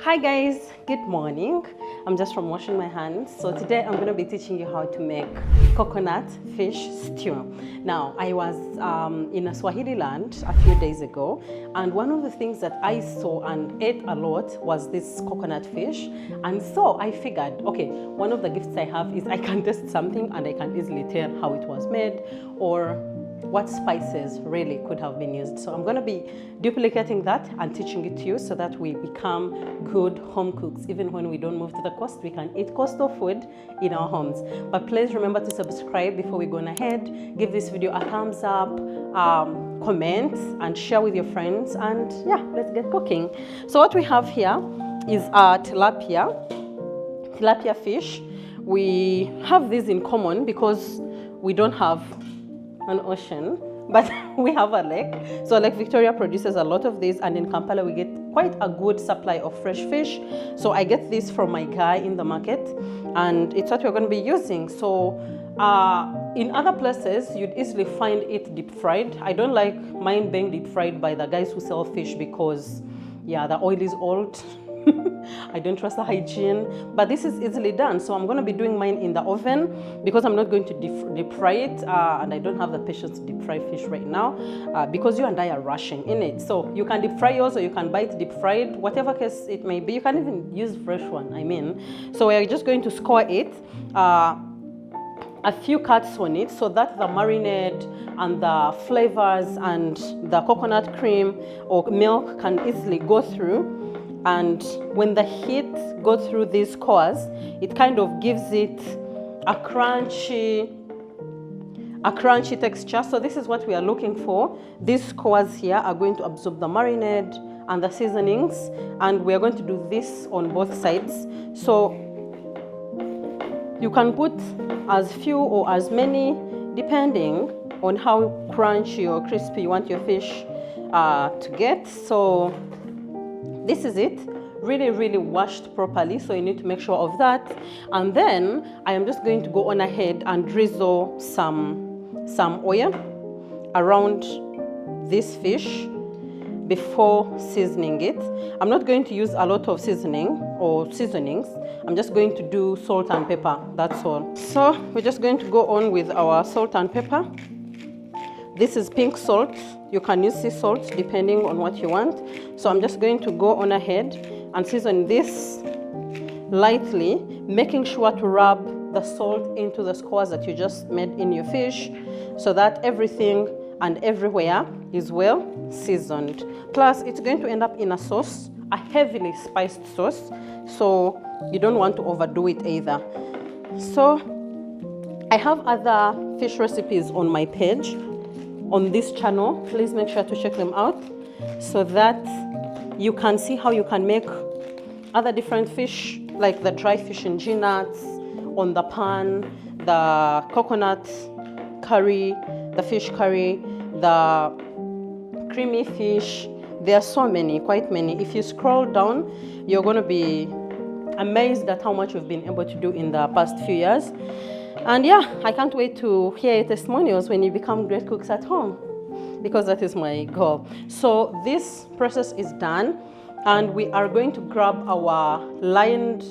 Hi guys, good morning. I'm just from washing my hands. So today I'm going to be teaching you how to make coconut fish stew. Now, I was in a Swahili land a few days ago, and one of the things that I saw and ate a lot was this coconut fish. And so I figured, okay, one of the gifts I have is I can test something and I can easily tell how it was made or what spices really could have been used. So I'm going to be duplicating that and teaching it to you so that we become good home cooks. Even when we don't move to the coast, we can eat coastal food in our homes. But please remember to subscribe before we go ahead. Give this video a thumbs up, comment and share with your friends, and yeah, let's get cooking. So what we have here is tilapia fish. We have these in common because we don't have an ocean, but we have a lake. So Lake Victoria produces a lot of these, and in Kampala we get quite a good supply of fresh fish. So I get this from my guy in the market, and it's what we're going to be using. So in other places you'd easily find it deep fried. I don't like mine being deep fried by the guys who sell fish because yeah, the oil is old. I don't trust the hygiene, but this is easily done. So I'm going to be doing mine in the oven because I'm not going to deep fry it, and I don't have the patience to deep fry fish right now because you and I are rushing in it. So you can deep fry yours or you can buy it deep fried, whatever case it may be. You can even use fresh one, I mean. So we're just going to score it, a few cuts on it so that the marinade and the flavors and the coconut cream or milk can easily go through. And when the heat goes through these cores, it kind of gives it a crunchy texture. So this is what we are looking for. These cores here are going to absorb the marinade and the seasonings, and we are going to do this on both sides. So you can put as few or as many depending on how crunchy or crispy you want your fish to get. So this is it, really washed properly, so you need to make sure of that. And then I am just going to go on ahead and drizzle some oil around this fish before seasoning it. I'm not going to use a lot of seasoning or seasonings. I'm just going to do salt and pepper, that's all. So we're just going to go on with our salt and pepper. This is pink salt. You can use sea salt depending on what you want. So I'm just going to go on ahead and season this lightly, making sure to rub the salt into the squares that you just made in your fish so that everything and everywhere is well seasoned. Plus, it's going to end up in a sauce, a heavily spiced sauce, so you don't want to overdo it either. So I have other fish recipes on my page on this channel. Please make sure to check them out so that you can see how you can make other different fish, like the dry fish in nuts on the pan, the coconut curry, the fish curry, the creamy fish. There are so many, quite many. If you scroll down, you're going to be amazed at how much we've been able to do in the past few years. And yeah, I can't wait to hear your testimonials when you become great cooks at home, because that is my goal. So this process is done, and we are going to grab our lined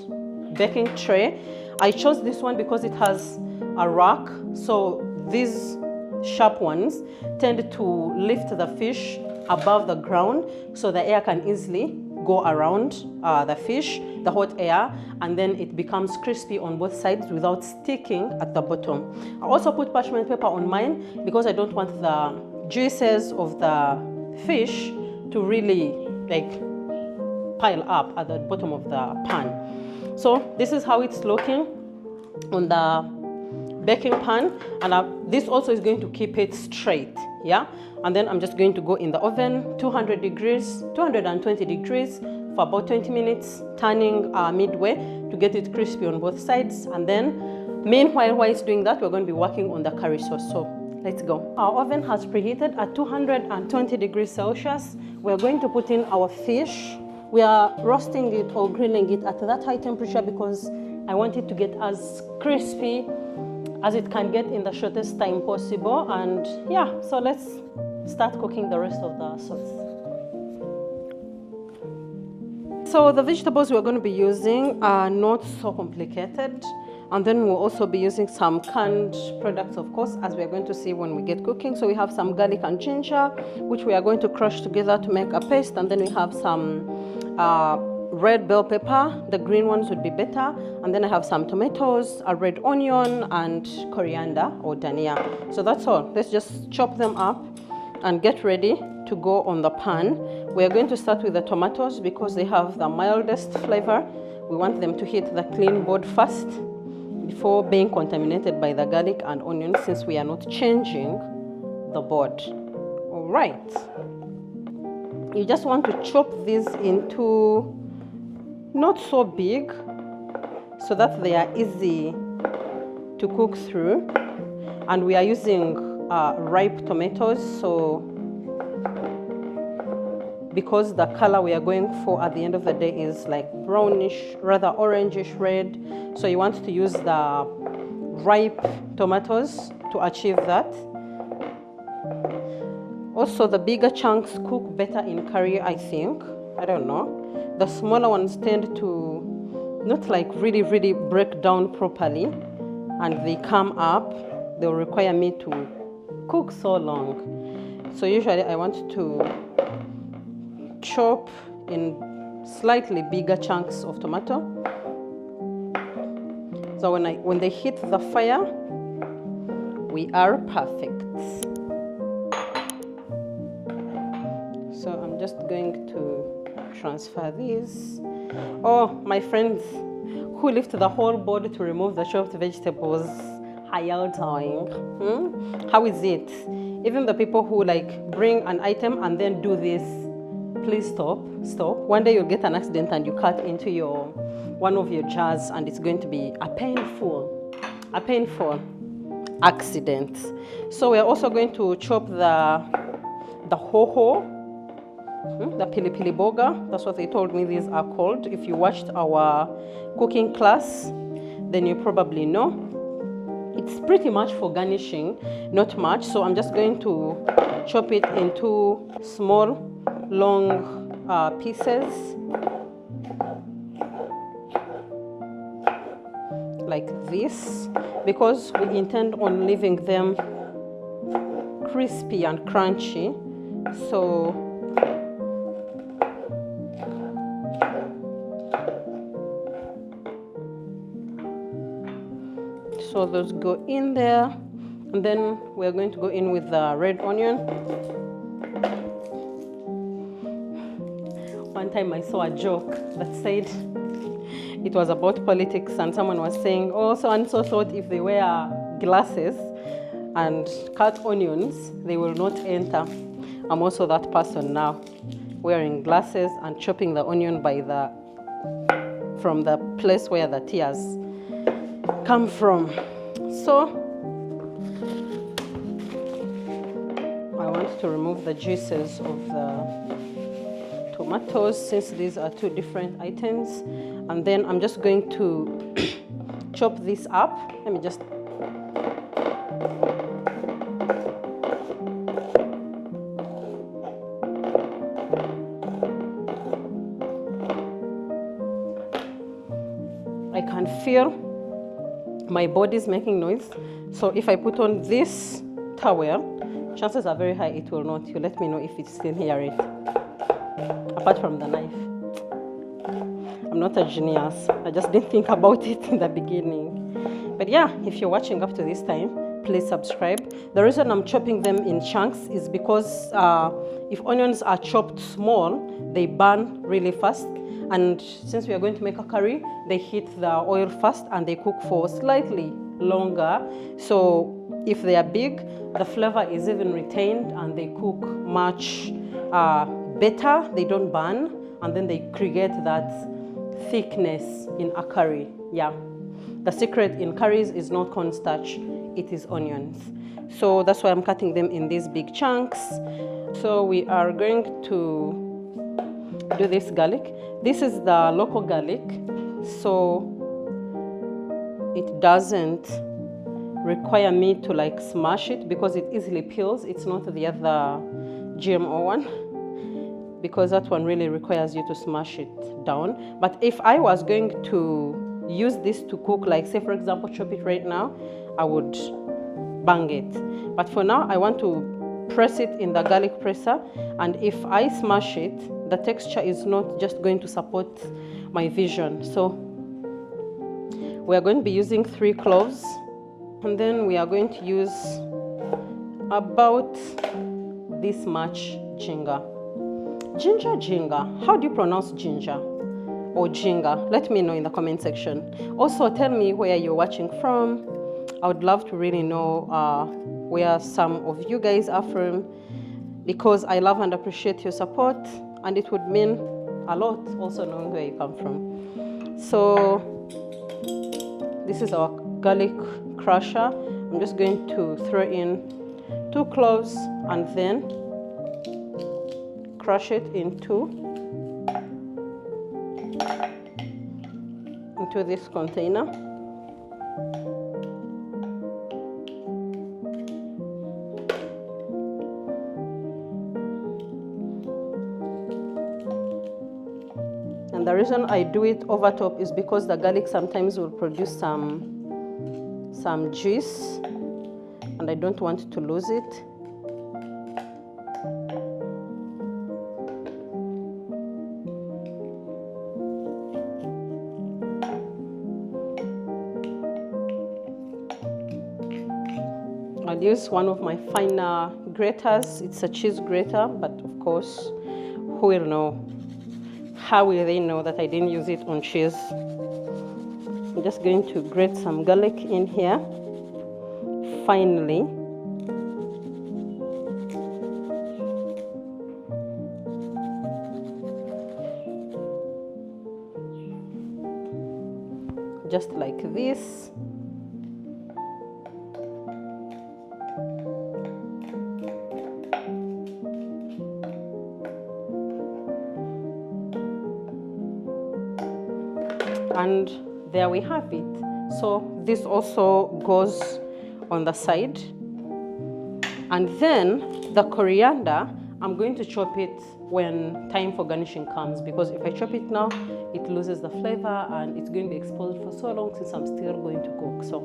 baking tray. I chose this one because it has a rack, so these sharp ones tend to lift the fish above the ground so the air can easily go around the fish, the hot air, and then it becomes crispy on both sides without sticking at the bottom. I also put parchment paper on mine because I don't want the juices of the fish to really like pile up at the bottom of the pan. So this is how it's looking on the baking pan, and this also is going to keep it straight, yeah. And then I'm just going to go in the oven, 220 degrees for about 20 minutes, turning midway to get it crispy on both sides. And then meanwhile, while it's doing that, we're going to be working on the curry sauce. So let's go. Our oven has preheated at 220 degrees Celsius. We're going to put in our fish. We are roasting it or grilling it at that high temperature because I want it to get as crispy as it can get in the shortest time possible. And yeah, so let's start cooking the rest of the sauce. So the vegetables we're going to be using are not so complicated, and then we'll also be using some canned products, of course, as we're going to see when we get cooking. So we have some garlic and ginger, which we are going to crush together to make a paste, and then we have some red bell pepper. The green ones would be better. And then I have some tomatoes, a red onion, and coriander or dhania. So that's all. Let's just chop them up and get ready to go on the pan. We are going to start with the tomatoes because they have the mildest flavor. We want them to hit the clean board first before being contaminated by the garlic and onion, since we are not changing the board. All right. You just want to chop these into not so big so that they are easy to cook through. And we are using ripe tomatoes, so because the color we are going for at the end of the day is like brownish, rather orangish red, so you want to use the ripe tomatoes to achieve that. Also, the bigger chunks cook better in curry, I think. I don't know. The smaller ones tend to not like really break down properly, and they come up. They'll require me to cook so long. So usually I want to chop in slightly bigger chunks of tomato. So when they hit the fire, we are perfect. So I'm just going to transfer these. Oh, my friends who lift the whole board to remove the chopped vegetables, how y'all doing? How is it? Even the people who like bring an item and then do this, please stop. One day you'll get an accident and you cut into one of your jars, and it's going to be a painful accident. So we're also going to chop the hoho, the pili boga. That's what they told me these are called. If you watched our cooking class, then you probably know. It's pretty much for garnishing, not much. So I'm just going to chop it into small, long pieces, like this, because we intend on leaving them crispy and crunchy. So those go in there, and then we're going to go in with the red onion. One time I saw a joke that said it was about politics, and someone was saying, oh, so and so thought if they wear glasses and cut onions, they will not enter. I'm also that person now, wearing glasses and chopping the onion from the place where the tears come from. So I want to remove the juices of the tomatoes, since these are two different items. And then I'm just going to chop this up. Let me just I can feel my body's making noise. So if I put on this towel, chances are very high it will not. You let me know if you still hear it. Apart from the knife. I'm not a genius. I just didn't think about it in the beginning. But yeah, if you're watching up to this time, please subscribe. The reason I'm chopping them in chunks is because if onions are chopped small, they burn really fast. And since we are going to make a curry, they hit the oil first and they cook for slightly longer. So if they are big, the flavor is even retained and they cook much better. They don't burn, and then they create that thickness in a curry. Yeah, the secret in curries is not cornstarch, it is onions. So that's why I'm cutting them in these big chunks. So we are going to do this garlic. This is the local garlic, so it doesn't require me to like smash it because it easily peels. It's not the other GMO one. because that one really requires you to smash it down. But if I was going to use this to cook, like say for example chop it right now, I would bang it. But for now I want to press it in the garlic presser, and if I smash it, the texture is not just going to support my vision. So we are going to be using 3 cloves, and then we are going to use about this much ginger. Ginger. How do you pronounce ginger or ginger? Let me know in the comment section. Also, tell me where you're watching from. I would love to really know where some of you guys are from, because I love and appreciate your support, and it would mean a lot also knowing where you come from. So this is our garlic crusher. I'm just going to throw in 2 cloves and then crush it into this container. And the reason I do it over top is because the garlic sometimes will produce some juice, and I don't want to lose it. I'll use one of my finer graters. It's a cheese grater, but of course, who will know? How will they know that I didn't use it on cheese? I'm just going to grate some garlic in here finely. Just like this. And there we have it. So this also goes on the side. And then the coriander, I'm going to chop it when time for garnishing comes, because if I chop it now, it loses the flavor and it's going to be exposed for so long since I'm still going to cook. So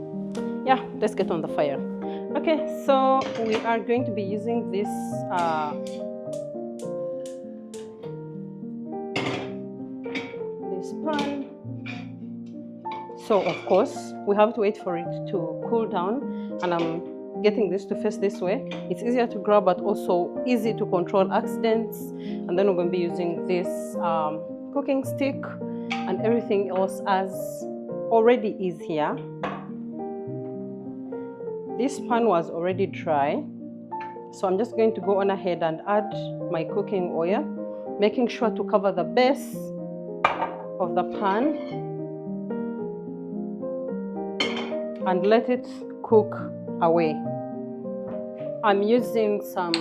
yeah, let's get on the fire. Okay, so we are going to be using this pan. So of course we have to wait for it to cool down, and I'm getting this to face this way. It's easier to grab but also easy to control accidents. And then we're going to be using this cooking stick, and everything else as already is here. This pan was already dry, so I'm just going to go on ahead and add my cooking oil, making sure to cover the base of the pan and let it cook away. I'm using some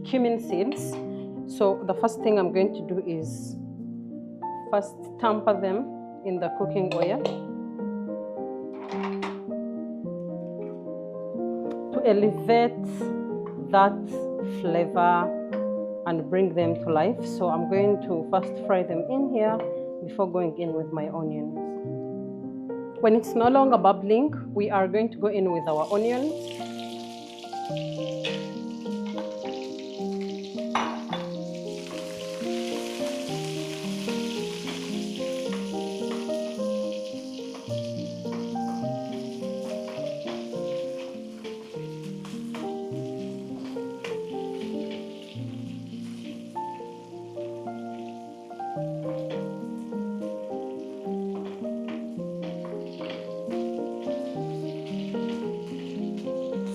cumin seeds. So the first thing I'm going to do is first tamper them in the cooking oil to elevate that flavor and bring them to life. So I'm going to first fry them in here before going in with my onions. When it's no longer bubbling, we are going to go in with our onions.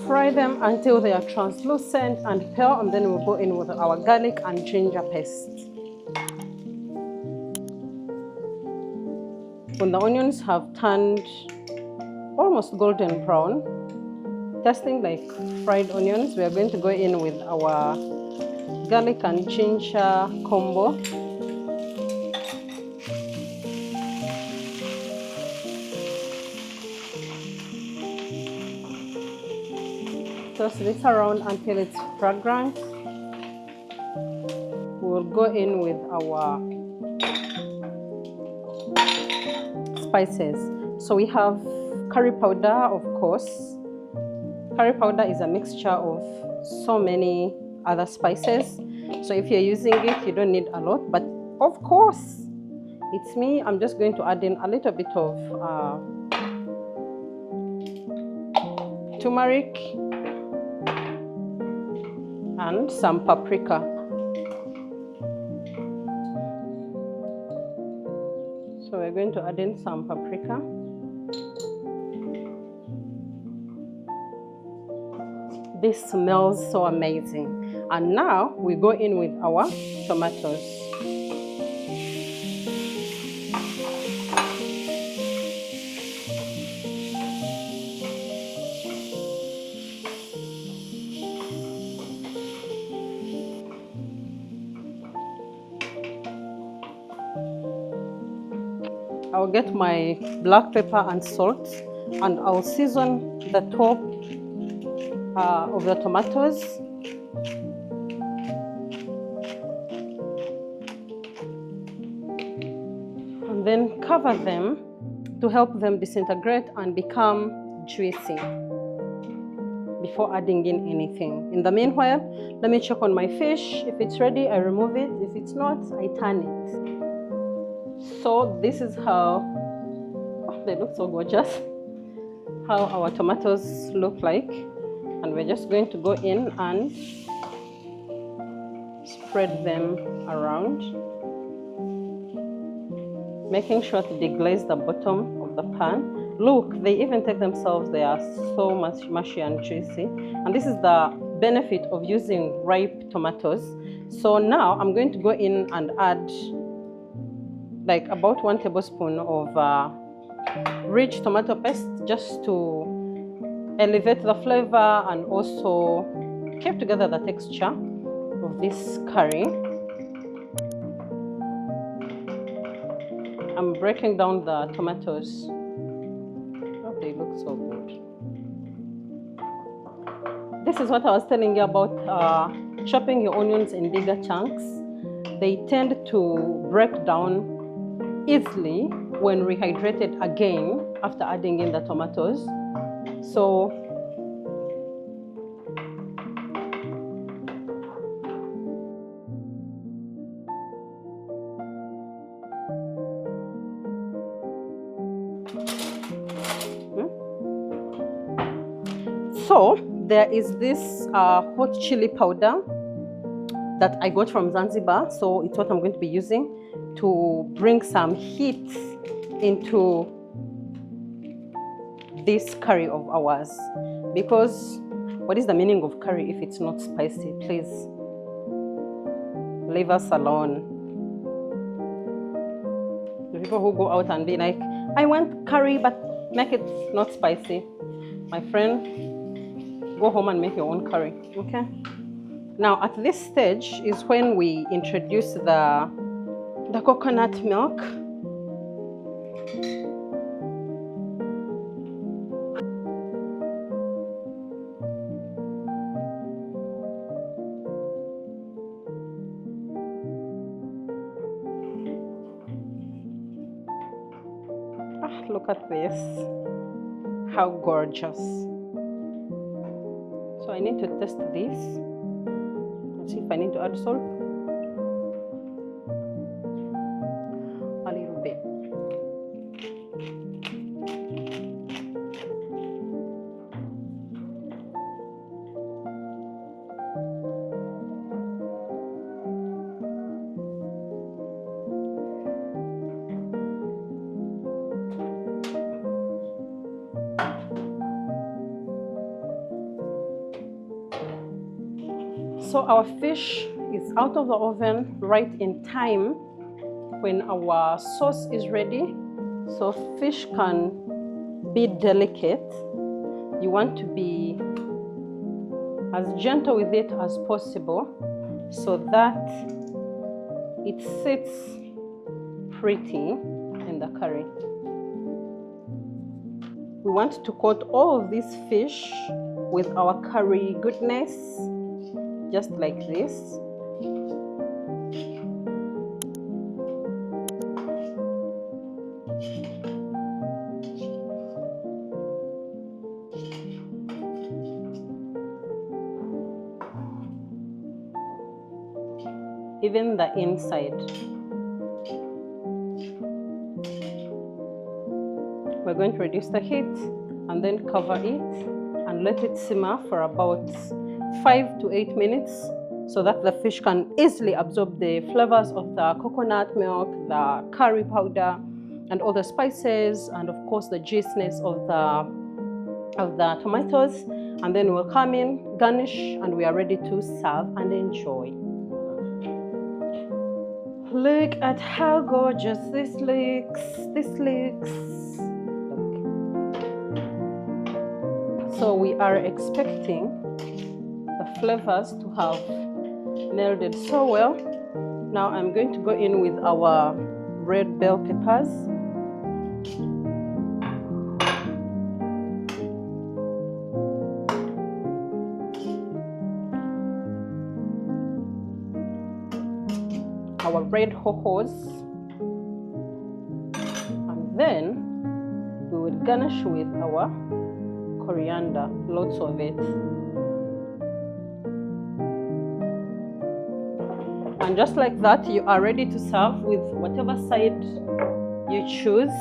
Fry them until they are translucent and pale, and then we'll go in with our garlic and ginger paste. When the onions have turned almost golden brown, tasting like fried onions, we are going to go in with our garlic and ginger combo. Toss this around until it's fragrant. We'll go in with our spices. So we have curry powder, of course. Curry powder is a mixture of so many other spices. So if you're using it, you don't need a lot. But of course, it's me. I'm just going to add in a little bit of turmeric and some paprika. So we're going to add in some paprika. This smells so amazing. And now we go in with our tomatoes. I'll get my black pepper and salt, and I'll season the top of the tomatoes. And then cover them to help them disintegrate and become juicy before adding in anything. In the meanwhile, let me check on my fish. If it's ready, I remove it. If it's not, I turn it. So this is how, oh, they look so gorgeous, how our tomatoes look like. And we're just going to go in and spread them around, making sure to deglaze the bottom of the pan. Look, they even take themselves. They are so much mushy and juicy. And this is the benefit of using ripe tomatoes. So now I'm going to go in and add like about 1 tablespoon of rich tomato paste, just to elevate the flavor and also keep together the texture of this curry. I'm breaking down the tomatoes. Oh, they look so good. This is what I was telling you about chopping your onions in bigger chunks. They tend to break down easily when rehydrated again after adding in the tomatoes. So there is this hot chili powder that I got from Zanzibar. So it's what I'm going to be using to bring some heat into this curry of ours. Because what is the meaning of curry if it's not spicy? Please leave us alone. The people who go out and be like, I want curry but make it not spicy. My friend, go home and make your own curry, okay? Now at this stage is when we introduce the coconut milk. Look at this, how gorgeous. So I need to test this. Let's see if I need to add salt. A little bit. So our fish is out of the oven right in time when our sauce is ready. So fish can be delicate. You want to be as gentle with it as possible so that it sits pretty in the curry. We want to coat all of this fish with our curry goodness, just like this. even the inside. We're going to reduce the heat and then cover it and let it simmer for about 5 to 8 minutes so that the fish can easily absorb the flavors of the coconut milk, the curry powder, and all the spices, and of course the juiciness of the tomatoes. And then we'll come in, garnish, and we are ready to serve and enjoy. Look at how gorgeous this looks. So we are expecting the flavors to have melded so well. Now I'm going to go in with our red bell peppers. Our red hohos, and then we will garnish with our coriander, lots of it. And just like that, you are ready to serve with whatever side you choose.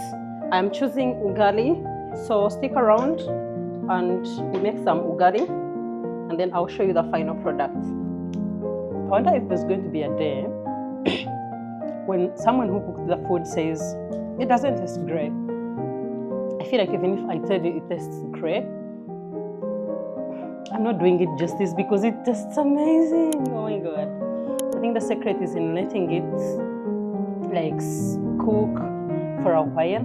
I'm choosing ugali, so stick around and we make some ugali, and then I'll show you the final product. I wonder if there's going to be a day when someone who cooked the food says it doesn't taste great. I feel like even if I tell you it tastes great, I'm not doing it justice because it tastes amazing. Oh my god. I think the secret is in letting it like cook for a while